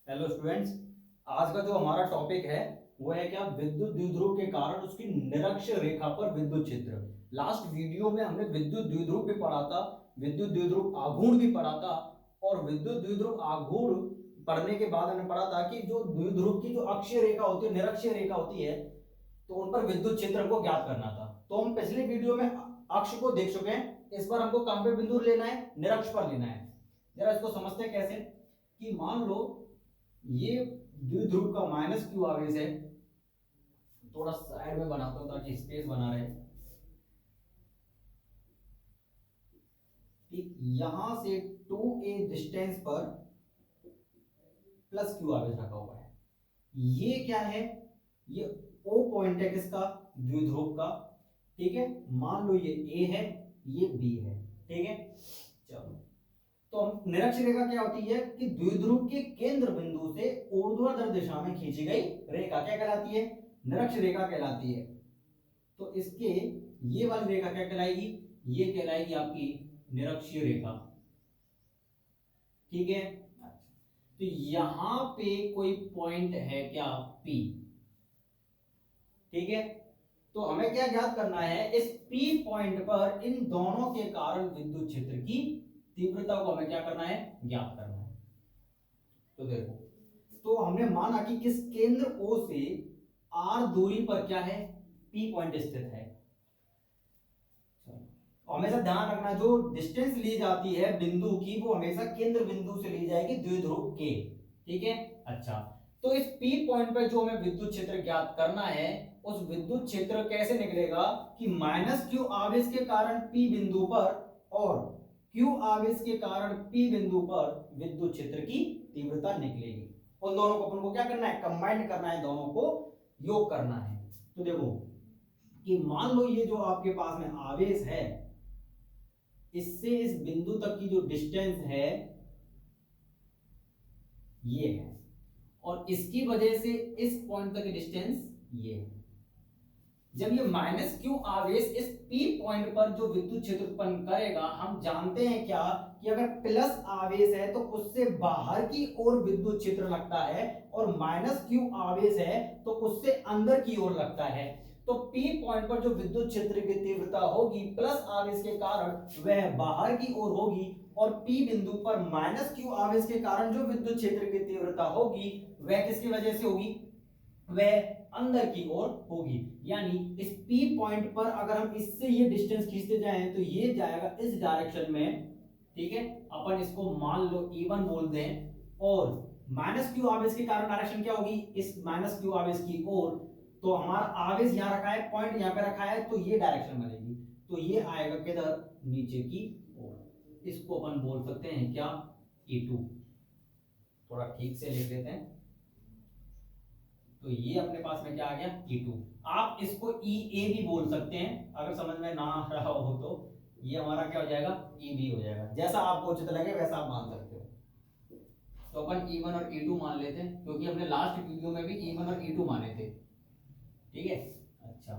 Hello students. आज का जो हमारा टॉपिक है वो है क्या, विद्युत द्विध्रुव के कारण उसकी निरक्ष रेखा पर विद्युत क्षेत्र। लास्ट वीडियो में हमने विद्युत द्विध्रुव भी पढ़ा था, विद्युत द्विध्रुव आघूर्ण भी पढ़ा था। और विद्युत द्विध्रुव आघूर्ण पढ़ने के बाद हमने पढ़ा था कि जो द्विध्रुव की जो अक्षीय रेखा होती है, निरक्षीय रेखा होती है, तो उन पर विद्युत क्षेत्र को ज्ञात करना था। तो हम पिछले वीडियो में अक्ष को देख चुके हैं। इस बार हमको कहां पे बिंदु लेना है, निरक्ष पर लेना है। जरा इसको समझते हैं कैसे। कि मान लो ये द्विध्रुव का माइनस क्यू आवेश है, थोड़ा साइड में बनाता हूं ताकि स्पेस बना रहे। ठीक, यहां से 2a डिस्टेंस पर प्लस क्यू आवेश रखा हुआ है। ये क्या है, ये ओ पॉइंट है किसका, द्विध्रुव का। ठीक है, मान लो ये ए है, ये बी है। ठीक है, चलो। तो निरक्ष रेखा क्या होती है कि द्विध्रुव के केंद्र बिंदु से ऊर्ध्वाधर दिशा में खींची गई रेखा क्या कहलाती है, निरक्ष रेखा कहलाती है। तो इसके ये वाली रेखा क्या कहलाएगी, ये कहलाएगी आपकी निरक्षीय रेखा। ठीक है, अच्छा। तो यहां पे कोई पॉइंट है क्या, P। ठीक है, तो हमें क्या ज्ञात करना है, इस P पॉइंट पर इन दोनों के कारण विद्युत क्षेत्र की तीव्रता को हमें क्या करना है, ज्ञात करना है। तो देखो, तो हमने माना कि किस केंद्र O से R दूरी पर क्या है, P पॉइंट स्थित है। हमेशा ध्यान रखना, जो डिस्टेंस ली जाती है बिंदु की वो हमेशा केंद्र बिंदु से ली जाएगी द्विध्रुव के। ठीक है, अच्छा। तो इस P पॉइंट पर जो हमें विद्युत क्षेत्र ज्ञात करना है, उस विद्युत क्षेत्र कैसे निकलेगा कि माइनस क्यू आवेश के कारण P बिंदु पर और Q आवेश के कारण P बिंदु पर विद्युत क्षेत्र की तीव्रता निकलेगी। उन दोनों को अपन को क्या करना है, कंबाइन करना है, दोनों को योग करना है। तो देखो कि मान लो ये जो आपके पास में आवेश है, इससे इस बिंदु तक की जो डिस्टेंस है ये है, और इसकी वजह से इस पॉइंट तक की डिस्टेंस ये है। जब ये माइनस क्यू आवेश इस P पॉइंट पर जो विद्युत क्षेत्र उत्पन्न करेगा, हम जानते हैं क्या कि अगर प्लस आवेश है तो उससे बाहर की ओर विद्युत क्षेत्र लगता है, और माइनस क्यू आवेश है तो उससे अंदर की ओर लगता है। तो P पॉइंट पर जो विद्युत क्षेत्र की तीव्रता होगी प्लस आवेश के कारण वह बाहर की ओर होगी, और P बिंदु पर माइनस क्यू आवेश के कारण जो विद्युत क्षेत्र की तीव्रता होगी वह किसकी वजह से होगी, वह अंदर की ओर होगी। यानी इस P पॉइंट पर अगर हम इससे ये डिस्टेंस खींचते जाएं तो ये जाएगा इस डायरेक्शन में। ठीक है, अपन इसको मान लो E1 बोल दें, और माइनस क्यू आवेश के कारण डायरेक्शन क्या होगी, इस माइनस क्यू आवेश की ओर। तो हमारा आवेश यहां रखा है, पॉइंट यहां पे रखा है, तो ये डायरेक्शन बनेगी। तो ये आएगा किधर, नीचे की ओर। इसको अपन बोल सकते हैं क्या, E2। थोड़ा ठीक से लिख लेते हैं। तो ये अपने पास में क्या आ गया, E2। आप इसको EA भी बोल सकते हैं, अगर समझ में ना आ रहा हो तो। ये हमारा क्या हो जाएगा, EB हो जाएगा। जैसा आपको उचित लगे वैसा आप मान सकते हो। तो अपन E1 और E2 मान लेते हैं, क्योंकि हमने लास्ट वीडियो में भी E1 और E2 माने थे। ठीक है, अच्छा।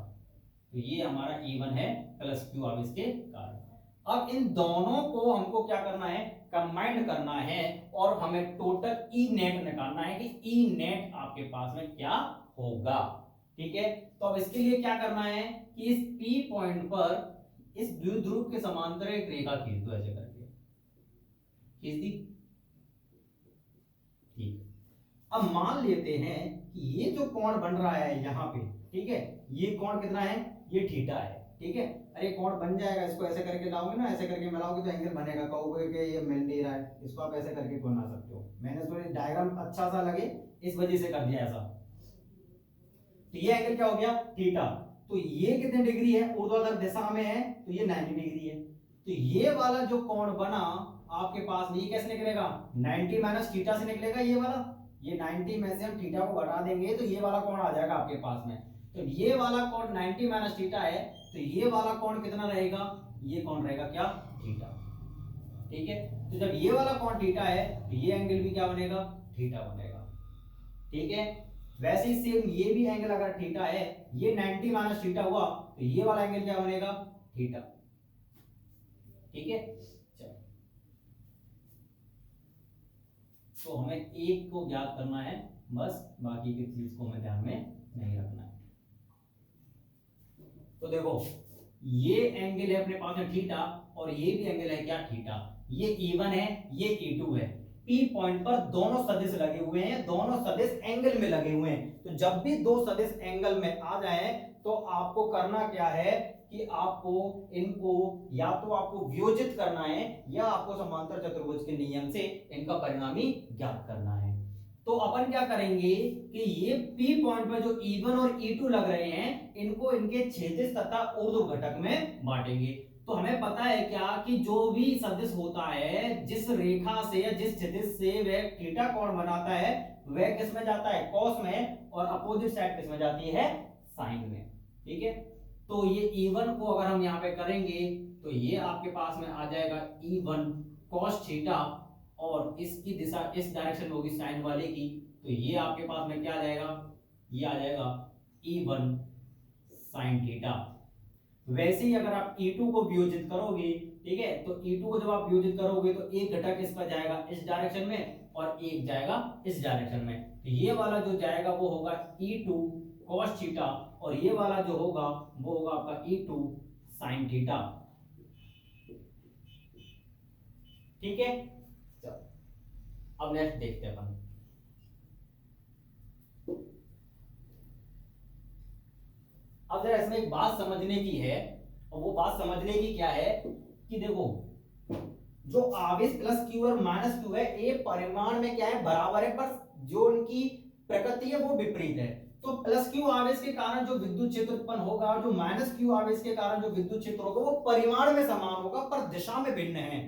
तो ये हमारा E1 है प्लस क्यू आवेश के कारण। अब इन दोनों को हमको क्या करना है, कंबाइंड करना है, और हमें टोटल ई नेट निकालना है कि ई नेट आपके पास में क्या होगा। ठीक है, तो अब इसके लिए क्या करना है कि इस P पॉइंट पर इस द्विध्रुव के समांतर एक रेखा खींच दो, ऐसे करके खींच दी। ठीक, अब मान लेते हैं कि ये जो कोण बन रहा है यहाँ पे, ठीक है, ये कोण कितना है, ये थीटा है। ठीक है, अरे कोण बन जाएगा, इसको ऐसे करके लाओगे ना, ऐसे करके मिलाओगे तो एंगल बनेगा। कहोगे कि ये मिल नहीं रहा है, इसको आप ऐसे करके बना सकते हो। मैंने इसको डायग्राम अच्छा सा लगे इस वजह से कर दिया ऐसा। तो ये एंगल क्या हो गया, थीटा। तो ये कितने डिग्री है, ऊर्ध्वाधर दिशा में है, तो ये 90 डिग्री है। तो ये वाला जो कोण बना आपके पास में, ये कैसे निकलेगा, 90 माइनस थीटा से निकलेगा ये वाला। ये 90 में से हम थीटा को घटा देंगे तो ये वाला कोण आ जाएगा आपके पास में। तो ये वाला कोण 90 माइनस थीटा है, तो ये वाला कोण कितना रहेगा, ये कोण रहेगा क्या, थीटा। ठीक है, तो जब ये वाला कोण थीटा है तो ये एंगल भी क्या बनेगा, थीटा बनेगा। ठीक है, वैसे ही सेम ये भी एंगल अगर थीटा है, ये 90 माइनस थीटा हुआ, तो ये वाला एंगल क्या बनेगा, थीटा। ठीक है, चलो। तो हमें एक को ज्ञात करना है बस, बाकी की चीज को हमें ध्यान में नहीं रखना है। तो देखो ये एंगल है अपने पास में थीटा, और ये भी एंगल है क्या थीटा। ये E1 है, ये E2 है। P पॉइंट पर दोनों सदिश लगे हुए हैं, दोनों सदिश एंगल में लगे हुए हैं। तो जब भी दो सदिश एंगल में आ जाए तो आपको करना क्या है कि आपको इनको या तो आपको वियोजित करना है या आपको समांतर चतुर्भुज के नियम से इनका परिणामी ज्ञात करना है। तो अपन क्या करेंगे कि ये P पॉइंट पर जो E1 और E2 लग रहे हैं इनको इनके क्षैतिज तथा ऊर्ध्व घटक में बांटेंगे। तो हमें पता है क्या कि जो भी सदिश होता है जिस रेखा से या जिस क्षैतिज से वह थीटा कोण बनाता है वह किस में जाता है कॉस में, और अपोजिट साइड किस में जाती है साइन में। ठीक है, तो ये E1 को अगर हम यहाँ पे करेंगे तो ये आपके पास में आ जाएगा E1 cos थीटा, और इसकी दिशा इस डायरेक्शन में होगी साइन वाले की, तो ये आपके पास में क्या आ जाएगा, ये आ जाएगा E1 sin थीटा। वैसे ही अगर आप E2 को वियोजित करोगे, ठीक है, तो E2 को जब आप वियोजित करोगे तो एक घटक इस पर जाएगा इस डायरेक्शन में और एक जाएगा इस डायरेक्शन में। तो ये वाला जो जाएगा वो होगा E2 cos थीटा, और ये वाला जो होगा वो होगा आपका E2 sin थीटा। ठीक है, अब नेक्स्ट देखते हैं अपन। अब जरा इसमें एक बात समझने की है, और वो बात समझने की क्या है कि देखो जो आवेश प्लस क्यू और माइनस क्यू है ये परिमाण में क्या है बराबर है, पर जो उनकी प्रकृति है वो विपरीत है। तो प्लस क्यू आवेश के कारण जो विद्युत क्षेत्र उत्पन्न होगा और जो माइनस क्यू आवेश के कारण जो विद्युत क्षेत्र होगा वो परिमाण में समान होगा पर दिशा में भिन्न है।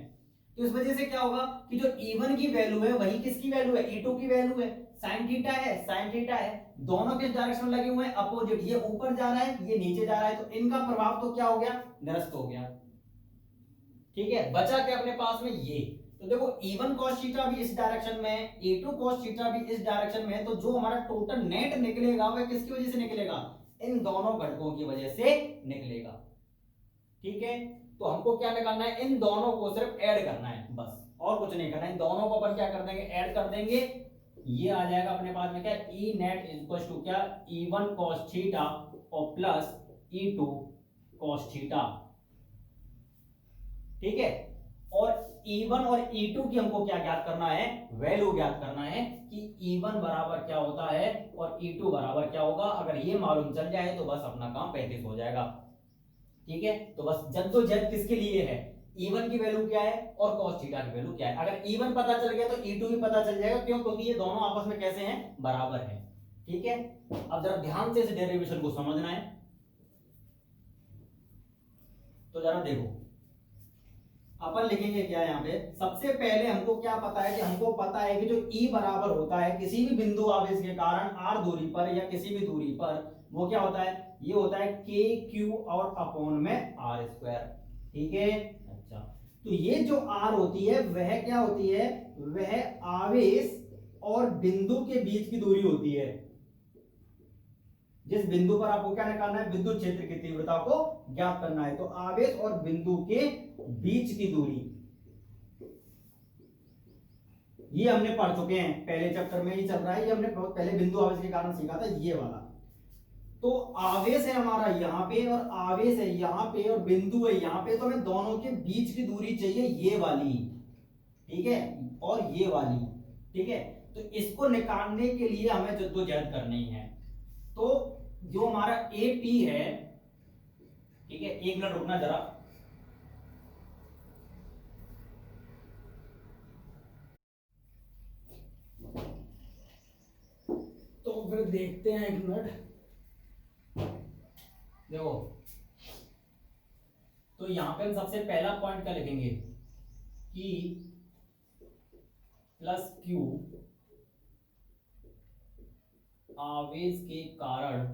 तो इस वजह से क्या होगा कि जो E1 की वैल्यू है वही किसकी वैल्यू है, E2 की वैल्यू है। साइन थीटा है, साइन थीटा है, दोनों किस डायरेक्शन में लगे हुए हैं अपोजिट, ये ऊपर जा रहा है ये नीचे जा रहा है, तो इनका प्रभाव तो क्या हो गया निरस्त हो गया। ठीक है, बचा क्या अपने पास में ये, तो देखो E1 cos थीटा भी इस डायरेक्शन में है, E2 cos थीटा भी इस डायरेक्शन में है, तो जो हमारा टोटल नेट निकलेगा वह किसकी वजह से निकलेगा, इन दोनों घटकों की वजह से निकलेगा। ठीक है, तो हमको क्या निकालना है, इन दोनों को सिर्फ ऐड करना है बस, और कुछ नहीं करना है। इन दोनों को अपन क्या कर देंगे ऐड कर देंगे, ये आ जाएगा अपने पास में क्या E नेट इक्वल टू क्या E1 cos थीटा और प्लस E2 cos थीटा। ठीक है, और E1 और E2 की हमको क्या ज्ञात करना है, वैल्यू ज्ञात करना है कि E1 बराबर क्या होता है और E2 बराबर क्या होगा। अगर ये मालूम चल जाए तो बस अपना काम 35 हो जाएगा। ठीक है, तो बस जद्दोजहद किसके लिए है, E1 की वैल्यू क्या है और cos थीटा की वैल्यू क्या है। अगर E1 पता चल गया तो E2 भी पता चल जाएगा, क्यों, क्योंकि ये दोनों आपस में कैसे हैं बराबर हैं। ठीक है, अब जरा ध्यान से इस डेरिवेशन को समझना है, तो जरा देखो अपन लिखेंगे क्या यहाँ पे। सबसे पहले हमको क्या पता है कि हमको पता है कि जो E बराबर होता है किसी भी बिंदु आवेश के कारण r दूरी पर या किसी भी दूरी पर, वो क्या होता है, ये होता है k q और अपॉन में r स्क्वायर। ठीक है, अच्छा, तो ये जो r होती है वह क्या होती है, वह आवेश और बिंदु के बीच की दूरी होती है। जिस बिंदु पर आपको क्या निकालना है, विद्युत क्षेत्र की तीव्रता को ज्ञात करना है, तो आवेश और बिंदु के बीच की दूरी, ये हमने पढ़ चुके हैं पहले चैप्टर में ही चल रहा है, ये हमने बहुत पहले बिंदु आवेश के कारण सीखा था ये वाला। तो आवेश है हमारा यहाँ पे और आवेश है यहाँ पे और बिंदु है यहाँ पे, तो हमें दोनों के बीच की दूरी चाहिए ये वाली। ठीक है, और ये वाली। ठीक है, तो इसको निकालने के लिए हमें जद्दोजहद करनी है। तो जो हमारा AP है, ठीक है, एक मिनट रुकना जरा, तो फिर देखते हैं एक मिनट। देखो तो यहां पे हम सबसे पहला पॉइंट क्या लिखेंगे कि प्लस क्यू आवेश के कारण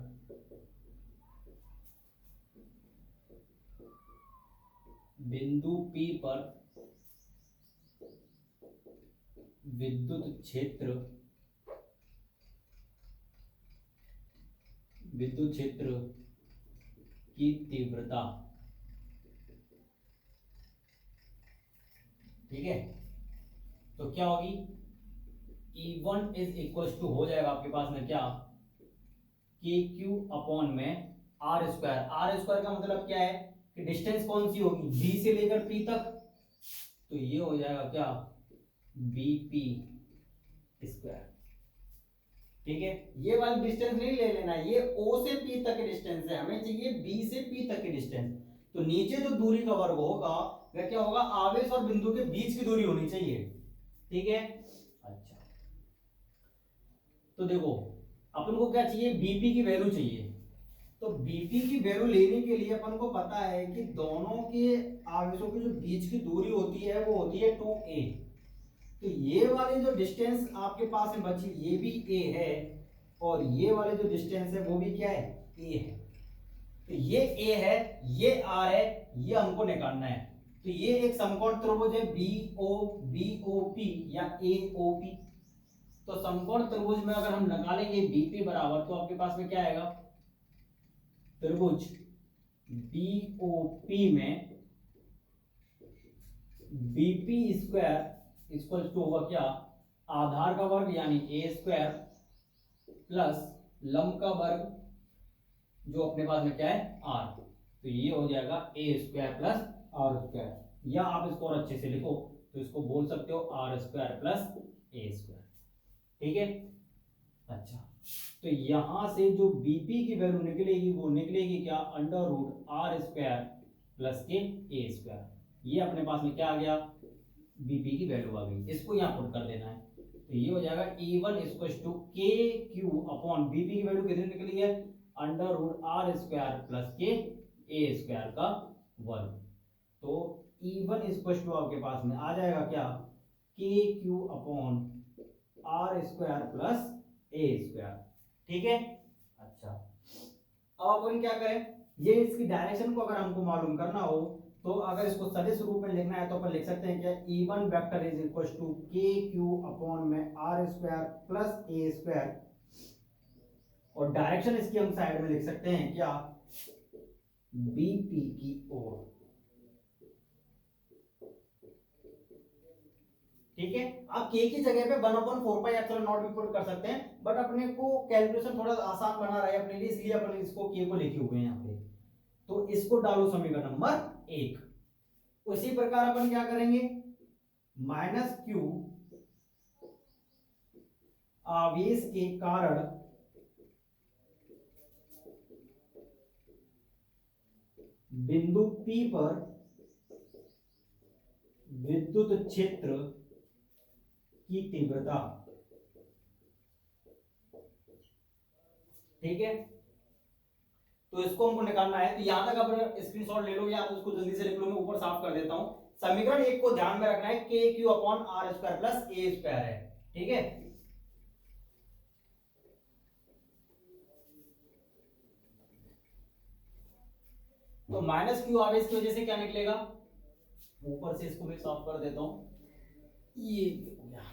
बिंदु P पर विद्युत क्षेत्र की तीव्रता। ठीक है, तो क्या होगी E1 इज इक्वल टू हो जाएगा आपके पास में क्या, के क्यू अपॉन में आर स्क्वायर। आर स्क्वायर का मतलब क्या है कि डिस्टेंस कौन सी होगी, बी से लेकर पी तक, तो ये हो जाएगा क्या, बीपी स्क्वायर। ठीक है, ये वाली डिस्टेंस नहीं ले लेना, ये ओ से पी तक की डिस्टेंस है, हमें चाहिए बी से पी तक की डिस्टेंस। तो नीचे जो दूरी का वर्ग होगा वह क्या होगा, आवेश और बिंदु के बीच की दूरी होनी चाहिए। ठीक है, अच्छा तो देखो अपन को क्या चाहिए, बीपी की वैल्यू चाहिए। तो बीपी की वैल्यू लेने के लिए अपन को पता है कि दोनों के आवेशों की जो बीच की दूरी होती है वो होती है 2a। तो ये वाली जो डिस्टेंस आपके पास में बची ये भी a है, और ये वाले जो डिस्टेंस है वो भी क्या है, a है। तो ये a है, ये r है, ये हमको निकालना है। तो ये एक समकोण त्रिभुज है BOP या AOP। तो समकोण त्रिभुज में अगर हम निकालेंगे बीपी बराबर, तो आपके पास में क्या आएगा, त्रिभुज बीओपी में बीपी स्क्वायर इक्वल टू होगा क्या, आधार का वर्ग यानी ए स्क्वायर प्लस लंब का वर्ग जो अपने पास में क्या है आर। तो ये हो जाएगा ए स्क्वायर प्लस आर स्क्वायर, या आप इसको और अच्छे से लिखो तो इसको बोल सकते हो आर स्क्वायर प्लस ए स्क्वायर। ठीक है, अच्छा तो यहां से जो बीपी की वैल्यू निकलेगी वो निकलेगी क्या, under root are square plus के ए स्क्वायर। ये अपने पास में क्या आ गया, बीपी की वैल्यू आ गई, इसको यहां पुट कर देना है। तो ये हो जाएगा E1 equal to K Q upon BP की वैल्यू कितनी निकली है, under root are square plus के ए स्क्वायर का वर्ग। तो E1 इक्वल टू आपके पास में आ जाएगा क्या, K Q upon are square plus A square. ठीक है, अच्छा अब अपन क्या करें, ये इसकी डायरेक्शन को अगर हमको मालूम करना हो तो अगर इसको सदिश रूप में लिखना है तो अपन लिख सकते हैं क्या, E1 vector is equal to K Q upon में are square plus A square, और डायरेक्शन इसकी हम साइड में लिख सकते हैं क्या, बीपी की ओर। ठीक है, आप के की जगह पे 1/4πε0 भी पुट कर सकते हैं, बट अपने को कैलकुलेशन थोड़ा आसान बना रहा है अपने लिए, इसलिए अपन इसको के को लिखे हुए हैं यहाँ पे। तो इसको डालो समीकरण नंबर 1। उसी प्रकार अपन क्या करेंगे, माइनस क्यू आवेश के कारण बिंदु P पर विद्युत क्षेत्र की तीव्रता। ठीक है, तो इसको हमको निकालना है। तो यहां तक आप स्क्रीनशॉट ले लो या आप उसको जल्दी से लिख लो, मैं ऊपर साफ कर देता हूं। समीकरण 1 को ध्यान में रखना है, K Q upon are square plus A square है। ठीक है, तो माइनस क्यू आवेश की वजह से क्या निकलेगा, ऊपर से इसको मैं साफ कर देता हूं, ये हो गया।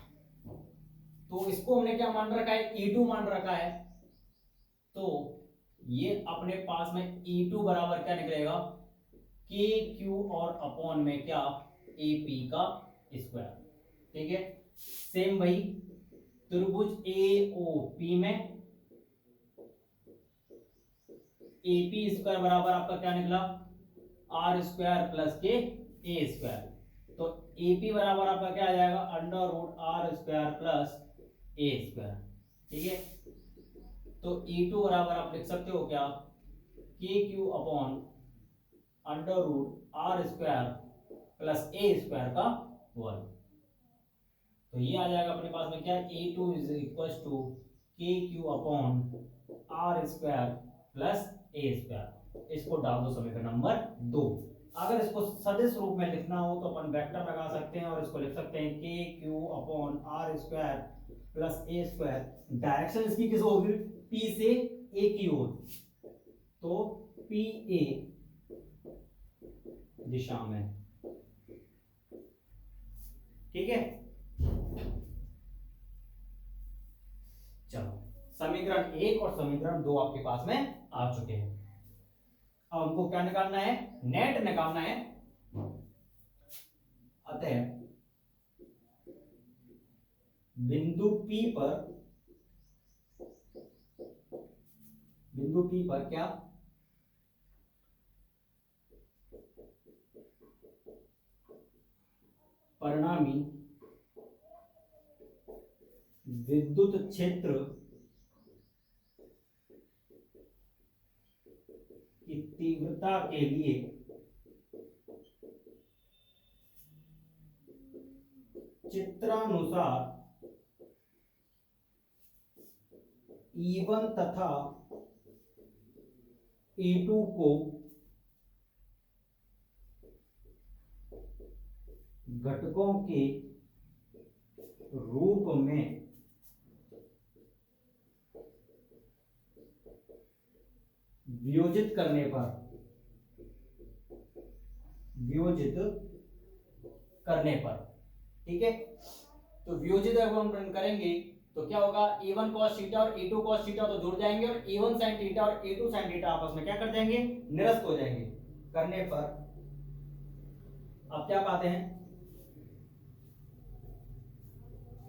तो इसको हमने क्या मान रखा है, E2 मान रखा है। तो ये अपने पास में E2 बराबर क्या निकलेगा, के क्यू और अपॉन में क्या, AP का स्क्वायर। ठीक है, सेम वही त्रिभुज AOP में AP स्क्वायर बराबर आपका क्या निकला, आर स्क्वायर प्लस के ए स्क्वायर। तो AP बराबर आपका क्या आ जाएगा, under root are square plus A square. ठीक है, तो E2 बराबर आप लिख सकते हो क्या, K Q upon under root are square plus A square का वर्ग। तो ये आ जाएगा अपने पास में क्या, E2 is equal to K Q upon are square plus A square. इसको डाल दो समीकरण नंबर 2। अगर इसको सदिश रूप में लिखना हो तो अपन वेक्टर लगा सकते हैं और इसको लिख सकते हैं K Q upon are square plus A square. Direction इसकी किस होगी, पी से ए की ओर, तो पी ए दिशा में। ठीक है, चलो समीकरण 1 और समीकरण 2 आपके पास में आ चुके हैं। अब हमको क्या निकालना है, नेट निकालना है। अतः बिंदु P पर क्या परिणामी विद्युत क्षेत्र की तीव्रता के लिए चित्रानुसार E1 तथा E2 को घटकों के रूप में वियोजित करने पर ठीक है। तो वियोजित अगर हम करेंगे तो क्या होगा, E1 cos थीटा और E2 cos थीटा तो जुड़ जाएंगे और E1 sin थीटा और E2 sin थीटा आपस में क्या कर जाएंगे, निरस्त हो जाएंगे। करने पर अब क्या पाते हैं,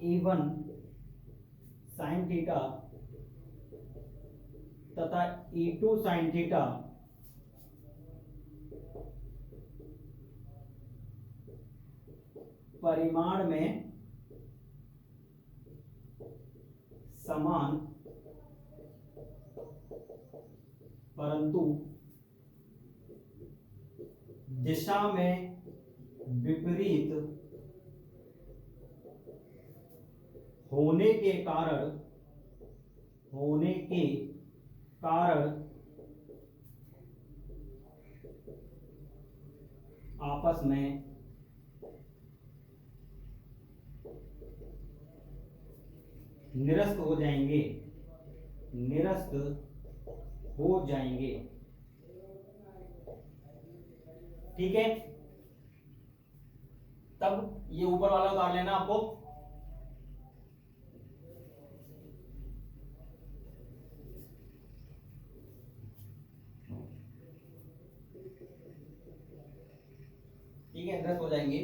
E1 sin थीटा तथा E2 sin थीटा परिमाण में समान परंतु दिशा में विपरीत होने के कारण आपस में निरस्त हो जाएंगे। ठीक है, तब ये ऊपर वाला उतार लेना आपको। ठीक है, निरस्त हो जाएंगे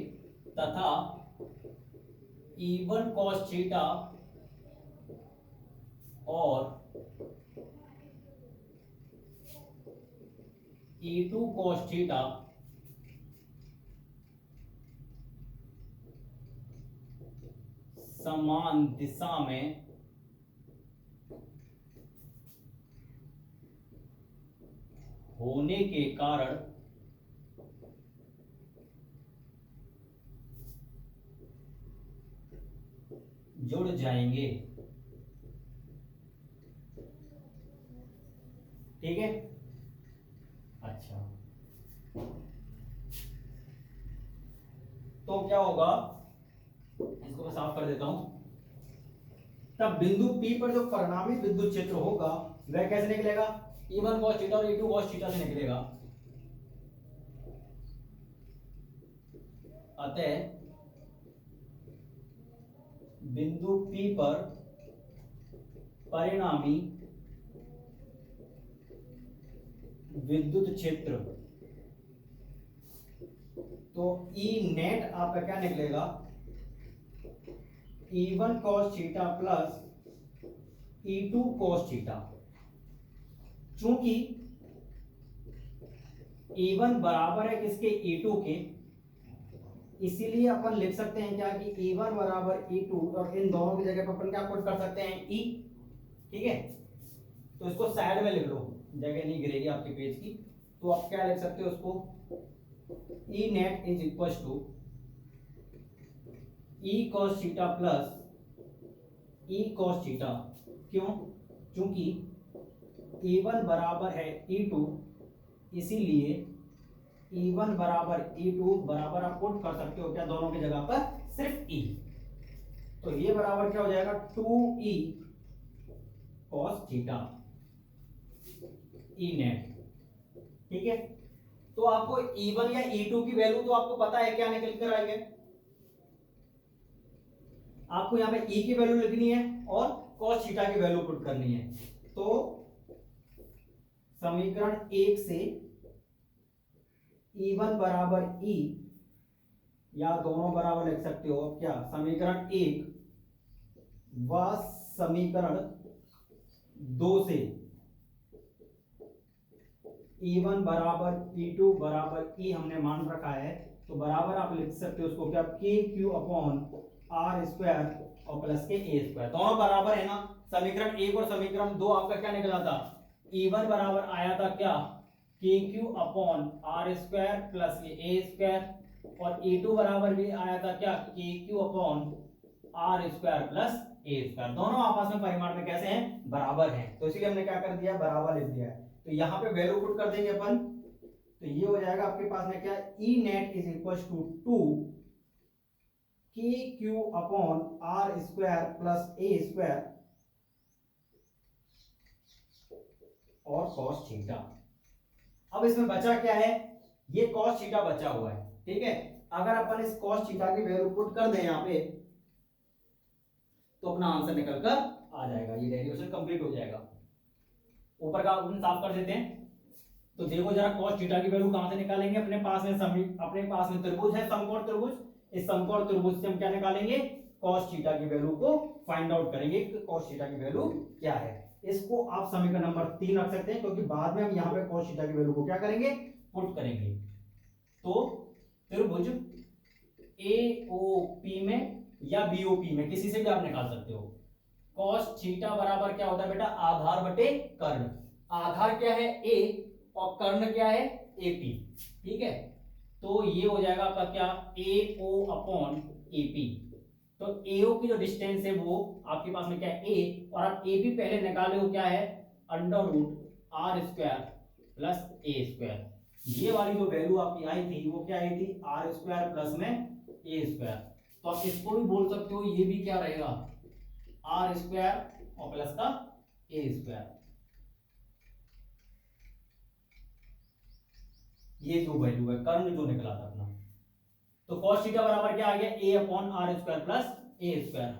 तथा E1 cos थीटा और E2 cos थीटा समान दिशा में होने के कारण जुड़ जाएंगे। ठीक है, अच्छा तो क्या होगा, इसको मैं साफ कर देता हूं। तब बिंदु P पर जो परिणामी विद्युत क्षेत्र होगा वह कैसे निकलेगा, E1 cos थीटा और E2 cos थीटा से निकलेगा। अतः बिंदु P पर परिणामी विद्युत क्षेत्र, तो E नेट आपका क्या निकलेगा, E1 cos theta plus E2 cos theta. चूंकि E1 बराबर है किसके, E2 के, इसीलिए अपन लिख सकते हैं क्या कि E1 बराबर E2 और इन दोनों की जगह पर अपन क्या पुट कर सकते हैं, E। ठीक है, तो इसको साइड में लिख लो, जगह नहीं गिरेगी आपके पेज की। तो आप क्या लिख सकते हो उसको, E net is equal to E cos theta plus E cos theta. क्यों, क्योंकि E1 बराबर है E2, इसीलिए E1 बराबर E2 बराबर आप पुट कर सकते हो क्या, दोनों की जगह पर सिर्फ E। तो ये बराबर क्या हो जाएगा, 2E cos theta E net. ठीक है, तो आपको E1 या E2 की वैल्यू तो आपको पता है क्या निकल कर आएंगे, आपको यहां पे E की वैल्यू लिखनी है और cos थीटा की वैल्यू पुट करनी है। तो समीकरण 1 से E1 बराबर E, या दोनों बराबर लिख सकते हो। अब क्या, समीकरण 1 व समीकरण 2 से E1 बराबर E2 बराबर E हमने मान रखा है, तो बराबर आप लिख सकते हो उसको क्या, K Q upon are square और प्लस के ए स्क्वायर, दोनों बराबर है ना। समीकरण 1 और समीकरण 2 आपका क्या निकला था, E1 बराबर आया था क्या, K Q upon are square plus ये ए स्क्वायर, और E2 बराबर भी आया था क्या, K Q upon are square plus A square, दोनों आपस में परिमाण में कैसे हैं, बराबर हैं, तो इसीलिए हमने क्या कर दिया, बराबर लिख दिया है। तो यहाँ पे वैल्यू पुट कर देंगे अपन, तो ये हो जाएगा आपके पास में क्या, E net is equal to 2 के Q upon are square plus A square और कॉस थीटा। अब इसमें बचा क्या है, ये कॉस थीटा बचा हुआ है, ठीक है। अगर अपन इस कॉस थीटा की वैल्यू पुट कर दें यहाँ पे, तो अपना आंसर निकल कर आ जाएगा, ये डेरिवेशन कंप्लीट हो जाएगा। ऊपर का अपन साफ कर देते हैं, तो देखो जरा कॉस थीटा की वैल्यू कहां से निकालेंगे, अपने पास में त्रिभुज है, समकोण त्रिभुज, इस समकोण त्रिभुज से हम क्या निकालेंगे, कॉस थीटा की वैल्यू को फाइंड आउट करेंगे कि कॉस थीटा की वैल्यू क्या है। इसको आप समीकरण नंबर 3 रख सकते हैं, क्योंकि बाद में हम यहाँ पे कॉस थीटा की वैल्यू को क्या करेंगे, पुट करेंगे। तो त्रिभुज एओपी में या बीओपी में किसी से भी आप निकाल सकते हो, कॉस थीटा बराबर क्या होता है बेटा, आधार बटे कर्ण, आधार क्या है ए और कर्ण क्या है एपी, ठीक है। तो ये हो जाएगा आपका क्या, एओ अपॉन एपी, तो एओ की जो डिस्टेंस है वो आपके पास में क्या है ए, और आप एपी पहले निकाले हो क्या है, under root are square plus A square, ये वाली जो वैल्यू आपकी आई थी वो क्या आई थी, आर स्क्वायर प्लस में ए स्क्वायर, तो आप इसको भी बोल सकते हो, ये भी क्या रहेगा, आर स्क्वायर और प्लस का ए स्क्वायर, ये जो वैल्यू है कर्ण जो निकला था अपना। तो cos थीटा बराबर क्या आ गया, a upon are square plus A square.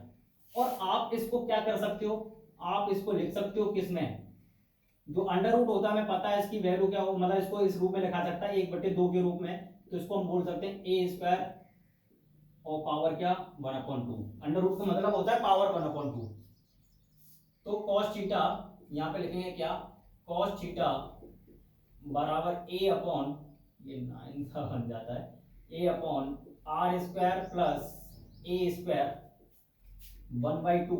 और आप इसको क्या कर सकते हो, आप इसको लिख सकते हो किसमें, जो अंडर रूट होता है हमें पता है इसकी वैल्यू क्या हो, मतलब इसको इस रूप में लिखा सकता है 1/2 के रूप में, तो इसको हम बोल सकते हैं ए स्क्वायर और पावर क्या 1/2, अंडर रूट का मतलब होता है पावर 1/2। तो cos थीटा यहां पे लिखेंगे क्या, cos थीटा बराबर ए अपॉन, ये 9 सा बन जाता है, A upon are square plus A square 1/2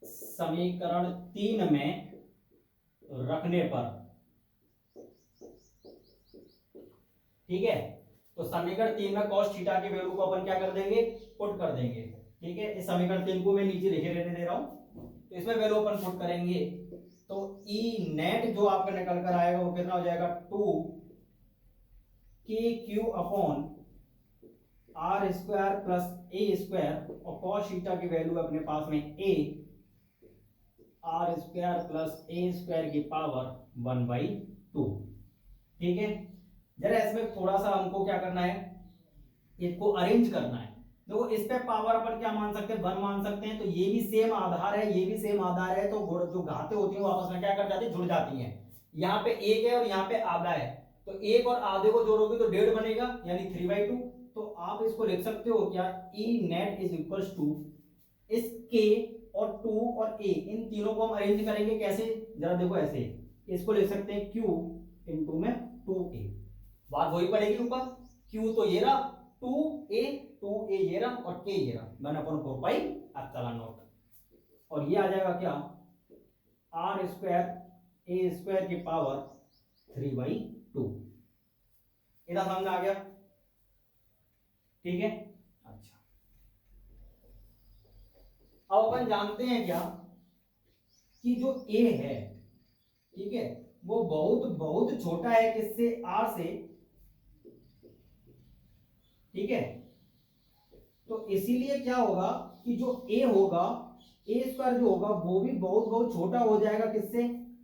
समीकरण 3 में रखने पर, ठीक है। तो समीकरण 3 में cos थीटा की वैल्यू को अपन क्या कर देंगे, पुट कर देंगे, ठीक है। इस समीकरण 3 को मैं नीचे लिखे रहने दे रहा हूं, तो इसमें वैल्यू अपन पुट करेंगे, तो ई नेट जो आपका निकल कर आएगा वो कितना हो जाएगा, 2 के Q upon are square plus A square, और cos थीटा की वैल्यू अपने पास में a r square plus A square की पावर 1/2, ठीक है। जरा इसमें थोड़ा सा हमको क्या करना है, इसको अरेंज करना है। देखो इस पे पावर अपन क्या मान सकते हैं, 1 मान सकते हैं, तो ये भी सेम आधार है, ये भी सेम आधार है, तो जो घातें होती हैं वो आपस में क्या कर जाती है, जुड़ जाती हैं। यहाँ पे एक है और यहाँ पे आधा है, तो एक और आधे को जोड़ोगे तो 1.5 बनेगा, यानी 3/2। तो आप इसको लिख सकते हो क्या, E net is equal to इस के और 2 और a, इन तीनों को हम अरेंज करेंगे कैसे, जरा देखो ऐसे, इसको लिख सकते हैं q इंटू में 2a, बात वही पड़ेगी ऊपर, q तो ये रहा, 2a ये रहा और k ये रहा, 1/4 पाई एप्सिलॉन नॉट, और ये आ जाएगा क्या, आर स्क्वायर ए स्क्वायर की पावर 3/2। इतना समझ आ गया, ठीक है। अच्छा, अब अपन जानते हैं क्या कि जो a है, ठीक है, वो बहुत बहुत छोटा है किससे, r से, ठीक है। तो इसीलिए क्या होगा कि जो a होगा, a स्क्वायर जो होगा वो भी बहुत बहुत छोटा हो जाएगा किससे,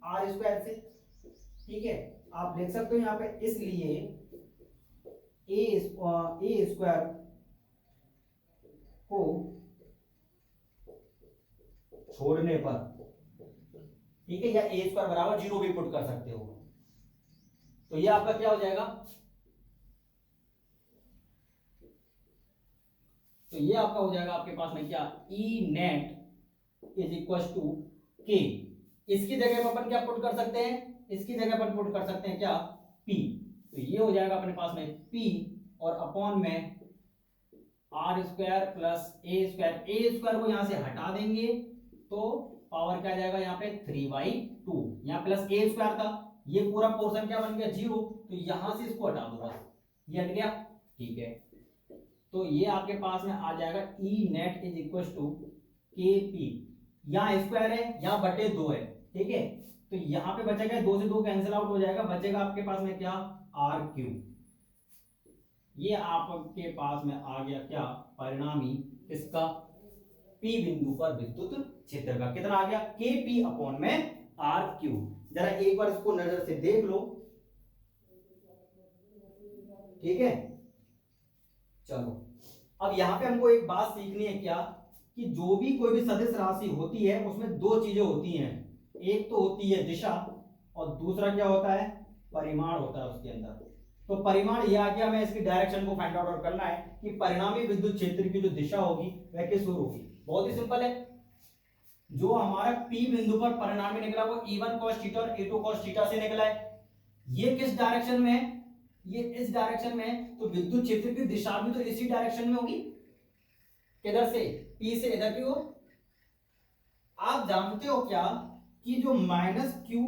r स्क्वायर से, ठीक है। आप देख सकते हो यहाँ पे, इसलिए a स्क्वायर को छोड़ने पर, ठीक है, या a स्क्वायर बराबर 0 भी पुट कर सकते हो, तो ये आपका क्या हो जाएगा, तो ये आपका हो जाएगा आपके पास में क्या, E net is equal to के। इसकी जगह पर अपन क्या पुट कर सकते हैं, इसकी जगह पर पुट कर सकते हैं क्या, पी। तो ये हो जाएगा अपने पास में पी और अपॉन में are square plus A square. A square को यहां से हटा देंगे तो पावर क्या आ जाएगा यहाँ पे 3/2। यहाँ प्लस ए स्क्वायर था, ये पूरा पोर्शन क्या बन गया 0, तो यहां से इसको हटा दो बस, ये हट गया। ठीक है, तो ये आपके पास में आ जाएगा ई नेट इज इक्वल टू के पी। यहाँ स्क्वायर है, यहाँ बटे 2 है, ठीक है, तो यहाँ पे बचेगा 2 से 2 कैंसिल आउट हो जाएगा, बचेगा आपके पास में क्या, आर क्यू। ये आपके पास में आ गया क्या, परिणामी किसका, पी बिंदु पर विद्युत क्षेत्र का। कितना आ गया, के पी अपॉन में आर क्यू। जरा एक बार इसको नजर से देख लो, ठीक है। चलो अब यहां पे हमको एक बात सीखनी है क्या, कि जो भी कोई भी सदिश राशि होती है उसमें दो चीजें होती हैं, एक तो होती है दिशा और दूसरा क्या होता है, परिमाण होता है उसके अंदर। तो परिमाण ये आ गया, हमें इसकी डायरेक्शन को फाइंड आउट करना है कि परिणामी विद्युत क्षेत्र की जो दिशा होगी वह किस ओर होगी। बहुत ही सिंपल है, जो हमारा P बिंदु पर परिणामी निकला वो E1 cos थीटा और E2 cos थीटा से निकला है। ये किस डायरेक्शन में है, ये इस डायरेक्शन में है, तो विद्युत क्षेत्र की दिशा भी तो इसी डायरेक्शन में होगी, किधर से, P से इधर की ओर। आप जानते हो क्या कि जो -q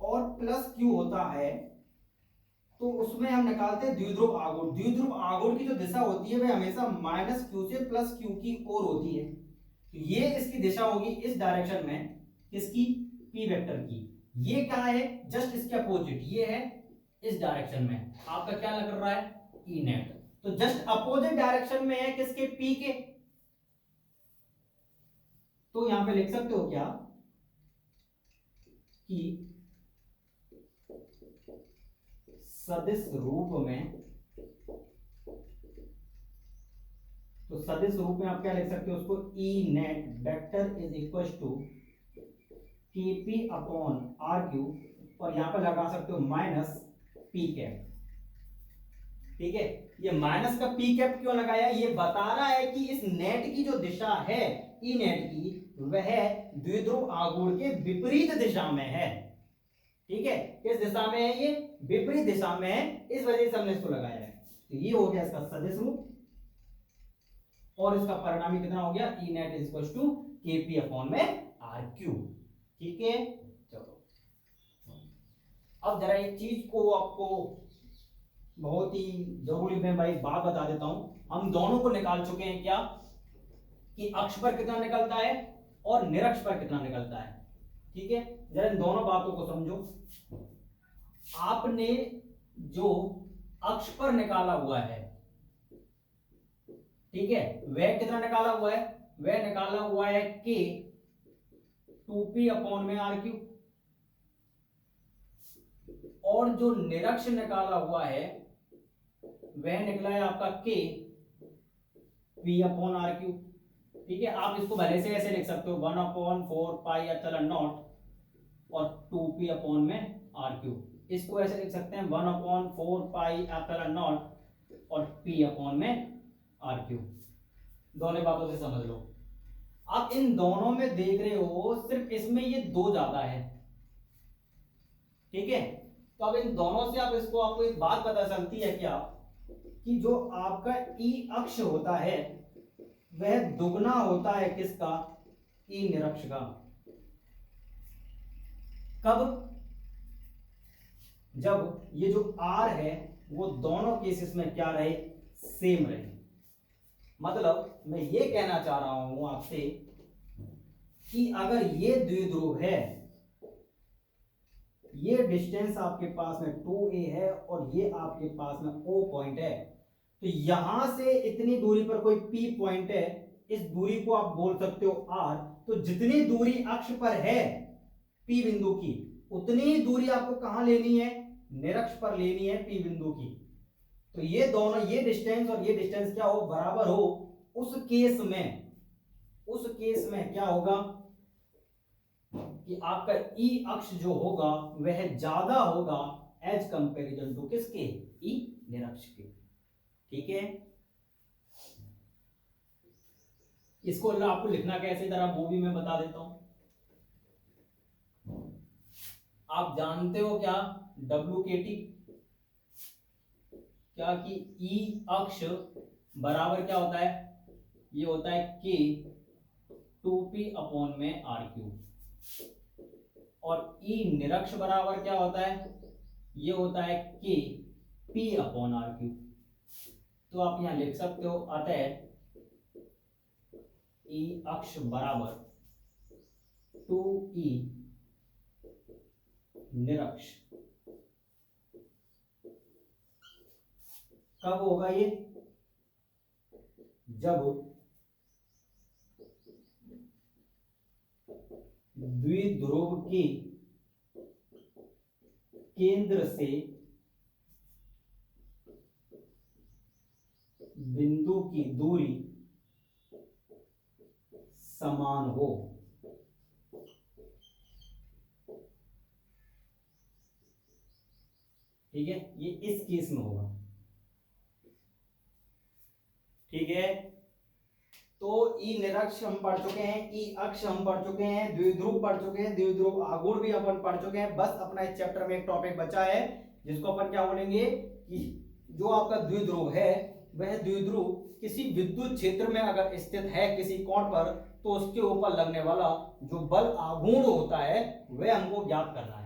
और +q होता है तो उसमें हम निकालते हैं द्विध्रुव आघूर्ण। द्विध्रुव आघूर्ण की जो दिशा होती है वह हमेशा -q से +q की ओर होती है। तो ये इसकी दिशा होगी इस डायरेक्शन में, किसकी, p वेक्टर की। ये क्या है, जस्ट इसके अपोजिट, ये है इस डायरेक्शन में, आपका क्या लग रहा है, ई नेट। तो जस्ट अपोजिट डायरेक्शन में है किसके, p के। तो यहां पे लिख सकते हो क्या कि सदिश रूप में, तो सदिश रूप में आप क्या लिख सकते हो उसको, E net vector is equal to KP upon R Q, और यहां पर लगा सकते हो माइनस पी कैप। ठीक है, ये माइनस का पी कैप क्यों लगाया, ये बता रहा है कि इस नेट की जो दिशा है ई नेट की, वह द्विध्रुव आघूर्ण के विपरीत दिशा में है। ठीक है, किस दिशा में है, ये विपरीत दिशा में है, इस वजह से हमने इसको लगाया है। तो ये हो गया इसका सदिश रूप, और इसका परिणामी कितना हो गया, E net is equal to KP upon में आर क्यू। ठीक है, चलो अब जरा एक चीज को आपको बहुत ही जरूरी मैं भाई बात बता देता हूं। हम दोनों को निकाल चुके हैं क्या, कि अक्ष पर कितना निकलता है और निरक्ष पर कितना निकलता है। ठीक है, जरा इन दोनों बातों को समझो। आपने जो अक्ष पर निकाला हुआ है, ठीक है, वह कितना निकाला हुआ है, वह निकाला हुआ है के 2p अपॉन में आर क्यू, और जो निरक्ष निकाला हुआ है वह निकला है आपका के p अपॉन आर क्यू। ठीक है, आप इसको भले से ऐसे लिख सकते हो 1/4 पाई एप्सिलॉन नॉट और 2p अपॉन में आर क्यू। इसको ऐसे लिख सकते हैं 1/4 पाई एप्सिलॉन नॉट और p अपॉन में आर क्यू। दोनों बातों से समझ लो। आप इन दोनों में देख रहे हो सिर्फ इसमें ये 2 ज्यादा है। ठीक है, तो अब इन दोनों से आप इसको, आपको एक बात पता चलती है क्या, कि जो आपका ई अक्ष होता है वह दुगना होता है किसका, ई निरक्ष का। कब, जब ये जो आर है वो दोनों केसेस में क्या रहे, सेम रहे। मतलब मैं ये कहना चाह रहा हूं आपसे कि अगर ये द्विध्रुव है, ये डिस्टेंस आपके पास में 2a है और ये आपके पास में O पॉइंट है, तो यहां से इतनी दूरी पर कोई P पॉइंट है, इस दूरी को आप बोल सकते हो R। तो जितनी दूरी अक्ष पर है P बिंदु की, उतनी दूरी आपको कहां लेनी है, निरक्ष पर लेनी है P बिंदु की। तो ये दोनों, ये डिस्टेंस और ये डिस्टेंस क्या हो, बराबर हो। उस केस में क्या होगा कि आपका ई अक्ष जो होगा वह ज्यादा होगा एज कंपैरिजन टू किसके, ई निरक्ष के। ठीक है, इसको आपको लिखना कैसे जरा वो भी मैं बता देता हूं। आप जानते हो क्या WKT, क्या कि ई अक्ष बराबर क्या होता है, ये होता है K 2p/r³, और ई निरक्ष बराबर क्या होता है, ये होता है K p/r³। तो आप यहां लिख सकते हो, अतः ई अक्ष बराबर 2e निरक्ष। कब होगा ये, जब द्विध्रुव के केंद्र से बिंदु की दूरी समान हो। ठीक है, ये इस केस में होगा। ठीक है, तो ई निरक्ष हम पढ़ चुके हैं, ई अक्ष हम पढ़ चुके हैं, द्विध्रुव पढ़ चुके हैं, द्विध्रुव आघूर्ण भी अपन पढ़ चुके हैं। बस अपना इस चैप्टर में एक टॉपिक बचा है जिसको अपन क्या बोलेंगे कि जो आपका द्विध्रुव है वह द्विध्रुव किसी विद्युत क्षेत्र में अगर स्थित है किसी कोण पर, तो उसके ऊपर लगने वाला जो बल आघूर्ण होता है वह हमको ज्ञात करना है।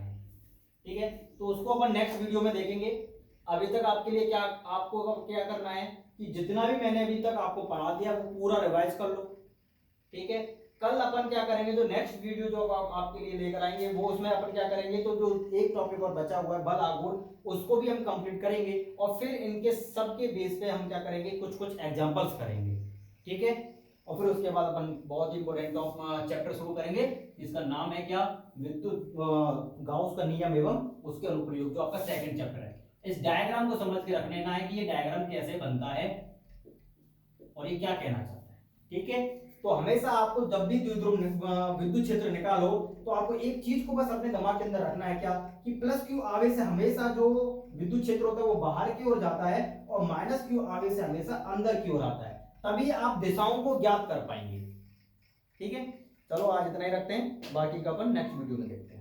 ठीक है, तो उसको अपन नेक्स्ट वीडियो में देखेंगे। अभी तक आपके लिए क्या, आपको क्या करना है कि जितना भी मैंने अभी तक आपको पढ़ा दिया वो पूरा रिवाइज कर लो। ठीक है, कल अपन क्या करेंगे, जो नेक्स्ट वीडियो जो आपके लिए लेकर आएंगे वो उसमें अपन क्या करेंगे, तो जो एक टॉपिक और बचा हुआ है बल आघूर्ण, उसको भी हम कंप्लीट करेंगे और फिर इनके सबके बेस पे हम क्या करेंगे, कुछ कुछ एग्जांपल्स करेंगे। ठीक है, और फिर उसके बाद अपन बहुत ही इंपॉर्टेंट चैप्टर शुरू करेंगे जिसका नाम है क्या, विद्युत गाउस का नियम एवं उसके अनुप्रयोग, जो आपका सेकंड चैप्टर है। इस डायग्राम को समझ के रख लेना है कि ये डायग्राम कैसे बनता है और ये क्या कहना चाहता है। ठीक है, तो हमेशा आपको जब भी द्विध्रुव विद्युत क्षेत्र निकालो तो आपको एक चीज को बस अपने दिमाग के अंदर रखना है, क्या कि प्लस क्यू आवेश से हमेशा जो विद्युत क्षेत्र होता है वो बाहर की ओर जाता है और माइनस क्यू आवेश से हमेशा अंदर की ओर आता है, तभी आप दिशाओं को ज्ञात कर पाएंगे। ठीक है, चलो आज इतना ही रखते हैं, बाकी का अपन नेक्स्ट वीडियो में देखते हैं।